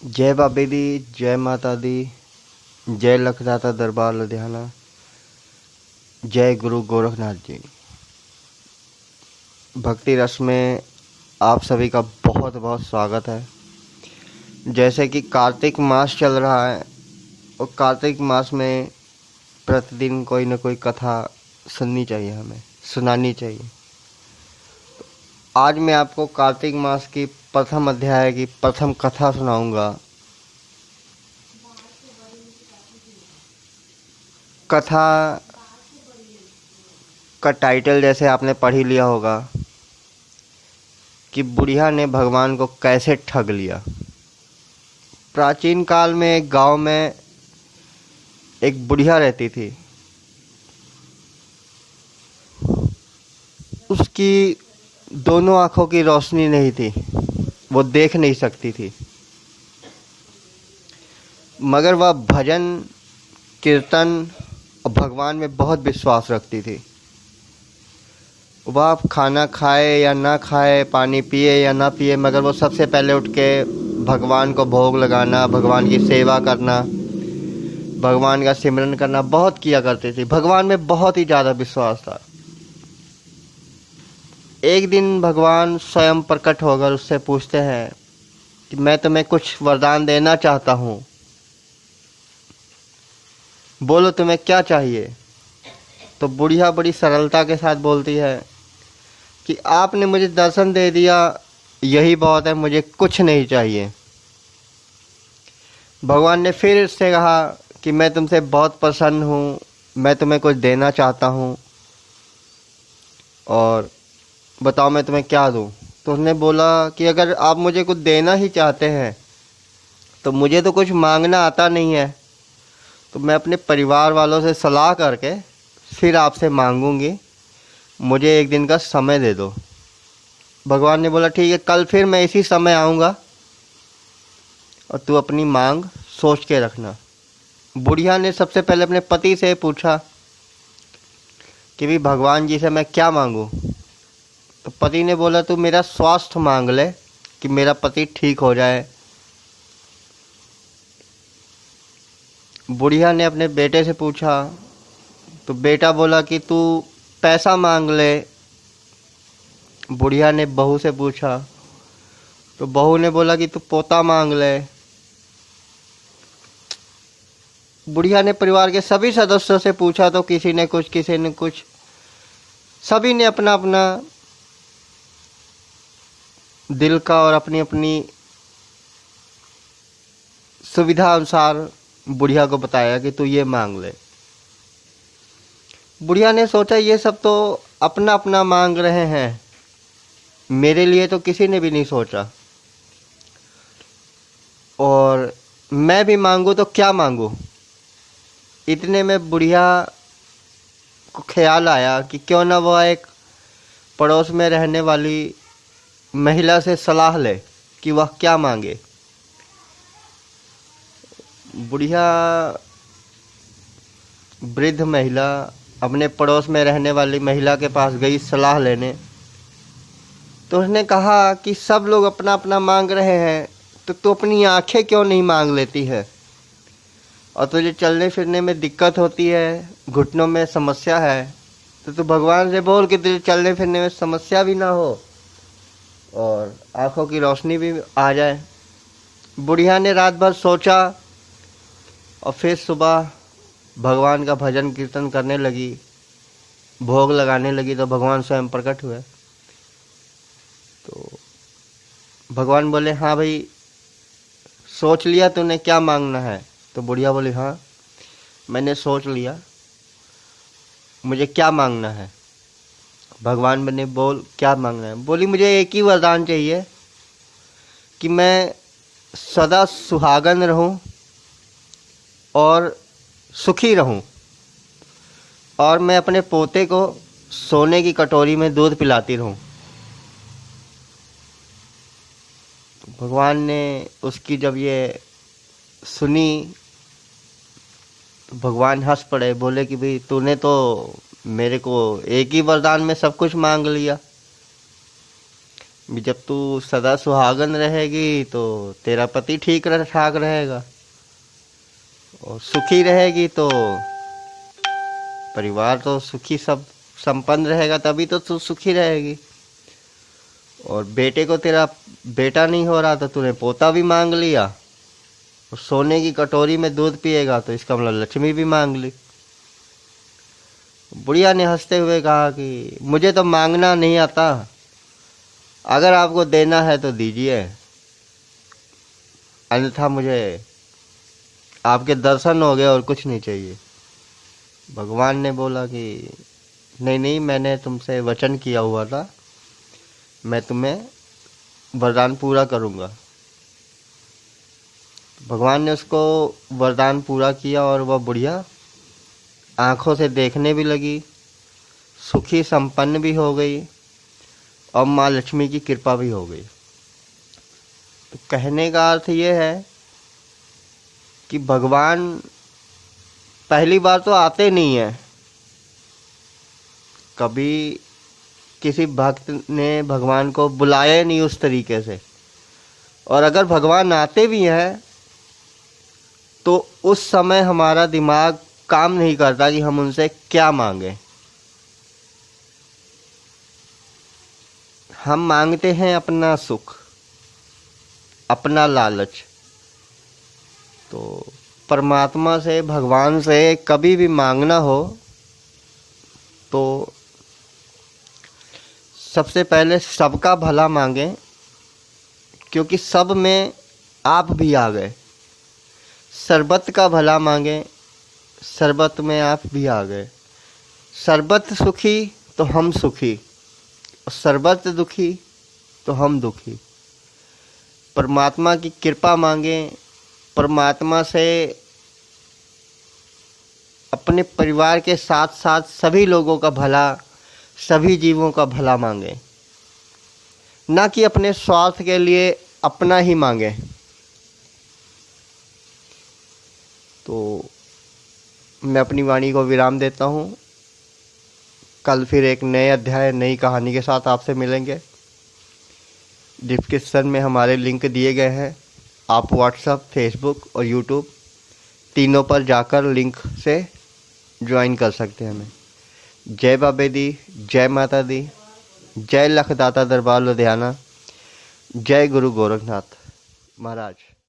जय बाबे दी, जय माता दी, जय लखदाता दरबार लुधियाना, जय गुरु गोरखनाथ जी। भक्ति रस में आप सभी का बहुत बहुत स्वागत है। जैसे कि कार्तिक मास चल रहा है और कार्तिक मास में प्रतिदिन कोई न कोई कथा सुननी चाहिए, हमें सुनानी चाहिए। आज मैं आपको कार्तिक मास की प्रथम अध्याय की प्रथम कथा सुनाऊंगा। कथा का टाइटल जैसे आपने पढ़ ही लिया होगा कि बुढ़िया ने भगवान को कैसे ठग लिया। प्राचीन काल में एक गांव में एक बुढ़िया रहती थी। उसकी दोनों आंखों की रोशनी नहीं थी, वो देख नहीं सकती थी, मगर वह भजन कीर्तन और भगवान में बहुत विश्वास रखती थी। वह खाना खाए या ना खाए, पानी पिए या ना पिए, मगर वो सबसे पहले उठ के भगवान को भोग लगाना, भगवान की सेवा करना, भगवान का सिमरन करना बहुत किया करती थी। भगवान में बहुत ही ज़्यादा विश्वास था। एक दिन भगवान स्वयं प्रकट होकर उससे पूछते हैं कि मैं तुम्हें कुछ वरदान देना चाहता हूँ, बोलो तुम्हें क्या चाहिए। तो बुढ़िया बड़ी सरलता के साथ बोलती है कि आपने मुझे दर्शन दे दिया, यही बहुत है, मुझे कुछ नहीं चाहिए। भगवान ने फिर उससे कहा कि मैं तुमसे बहुत प्रसन्न हूँ, मैं तुम्हें कुछ देना चाहता हूँ और बताओ मैं तुम्हें क्या दूँ। तो उसने बोला कि अगर आप मुझे कुछ देना ही चाहते हैं तो मुझे तो कुछ मांगना आता नहीं है, तो मैं अपने परिवार वालों से सलाह करके फिर आपसे मांगूंगी, मुझे एक दिन का समय दे दो। भगवान ने बोला ठीक है, कल फिर मैं इसी समय आऊँगा और तू अपनी मांग सोच के रखना। बुढ़िया ने सबसे पहले अपने पति से पूछा कि भी भगवान जी से मैं क्या मांगूं। तो पति ने बोला तू मेरा स्वास्थ्य मांग ले कि मेरा पति ठीक हो जाए। बुढ़िया ने अपने बेटे से पूछा तो बेटा बोला कि तू पैसा मांग ले। बुढ़िया ने बहू से पूछा तो बहू ने बोला कि तू पोता मांग ले। बुढ़िया ने परिवार के सभी सदस्यों से पूछा तो किसी ने कुछ, किसी ने कुछ, सभी ने अपना अपना दिल का और अपनी अपनी सुविधा अनुसार बुढ़िया को बताया कि तू ये मांग ले। बुढ़िया ने सोचा ये सब तो अपना अपना मांग रहे हैं, मेरे लिए तो किसी ने भी नहीं सोचा, और मैं भी मांगू तो क्या मांगू। इतने में बुढ़िया को ख्याल आया कि क्यों ना वह एक पड़ोस में रहने वाली महिला से सलाह ले कि वह क्या मांगे। बुढ़िया वृद्ध महिला अपने पड़ोस में रहने वाली महिला के पास गई सलाह लेने। तो उसने कहा कि सब लोग अपना अपना मांग रहे हैं, तो तू अपनी आंखें क्यों नहीं मांग लेती है, और तुझे चलने फिरने में दिक्कत होती है, घुटनों में समस्या है, तो तू भगवान से बोल कि तुझे चलने फिरने में समस्या भी ना हो और आंखों की रोशनी भी आ जाए। बुढ़िया ने रात भर सोचा और फिर सुबह भगवान का भजन कीर्तन करने लगी, भोग लगाने लगी, तो भगवान स्वयं प्रकट हुए। तो भगवान बोले हाँ भाई, सोच लिया तूने क्या मांगना है। तो बुढ़िया बोली हाँ मैंने सोच लिया, मुझे क्या मांगना है। भगवान ने बोल क्या मांगना है। बोली मुझे एक ही वरदान चाहिए कि मैं सदा सुहागन रहूं और सुखी रहूं, और मैं अपने पोते को सोने की कटोरी में दूध पिलाती रहूं। भगवान ने उसकी जब ये सुनी तो भगवान हंस पड़े, बोले कि भाई तूने तो मेरे को एक ही वरदान में सब कुछ मांग लिया। भी जब तू सदा सुहागन रहेगी तो तेरा पति ठीक ठाक रहेगा, और सुखी रहेगी तो परिवार तो सुखी सब संपन्न रहेगा, तभी तो तू सुखी रहेगी। और बेटे को तेरा बेटा नहीं हो रहा तो तूने पोता भी मांग लिया, और सोने की कटोरी में दूध पिएगा तो इसका मतलब लक्ष्मी भी मांग ली। बुढ़िया ने हंसते हुए कहा कि मुझे तो मांगना नहीं आता, अगर आपको देना है तो दीजिए, अन्यथा मुझे आपके दर्शन हो गए और कुछ नहीं चाहिए। भगवान ने बोला कि नहीं नहीं, मैंने तुमसे वचन किया हुआ था, मैं तुम्हें वरदान पूरा करूँगा। भगवान ने उसको वरदान पूरा किया और वह बुढ़िया आँखों से देखने भी लगी, सुखी संपन्न भी हो गई, और माँ लक्ष्मी की कृपा भी हो गई। तो कहने का अर्थ ये है कि भगवान पहली बार तो आते नहीं हैं। कभी किसी भक्त ने भगवान को बुलाया नहीं उस तरीके से, और अगर भगवान आते भी हैं तो उस समय हमारा दिमाग काम नहीं करता कि हम उनसे क्या मांगें। हम मांगते हैं अपना सुख, अपना लालच। तो परमात्मा से, भगवान से कभी भी मांगना हो तो सबसे पहले सबका भला मांगें, क्योंकि सब में आप भी आ गए। सरबत का भला मांगें, सरबत में आप भी आ गए। सरबत सुखी तो हम सुखी, और सरबत दुखी तो हम दुखी। परमात्मा की कृपा मांगें, परमात्मा से अपने परिवार के साथ साथ सभी लोगों का भला, सभी जीवों का भला मांगें, ना कि अपने स्वार्थ के लिए अपना ही मांगें। तो मैं अपनी वाणी को विराम देता हूँ। कल फिर एक नए अध्याय, नई कहानी के साथ आपसे मिलेंगे। डिस्क्रिप्शन में हमारे लिंक दिए गए हैं, आप व्हाट्सएप, फेसबुक और यूट्यूब तीनों पर जाकर लिंक से ज्वाइन कर सकते हैं हमें। जय बाबे दी, जय माता दी, जय लखदाता दरबार लुधियाना, जय गुरु गोरखनाथ महाराज।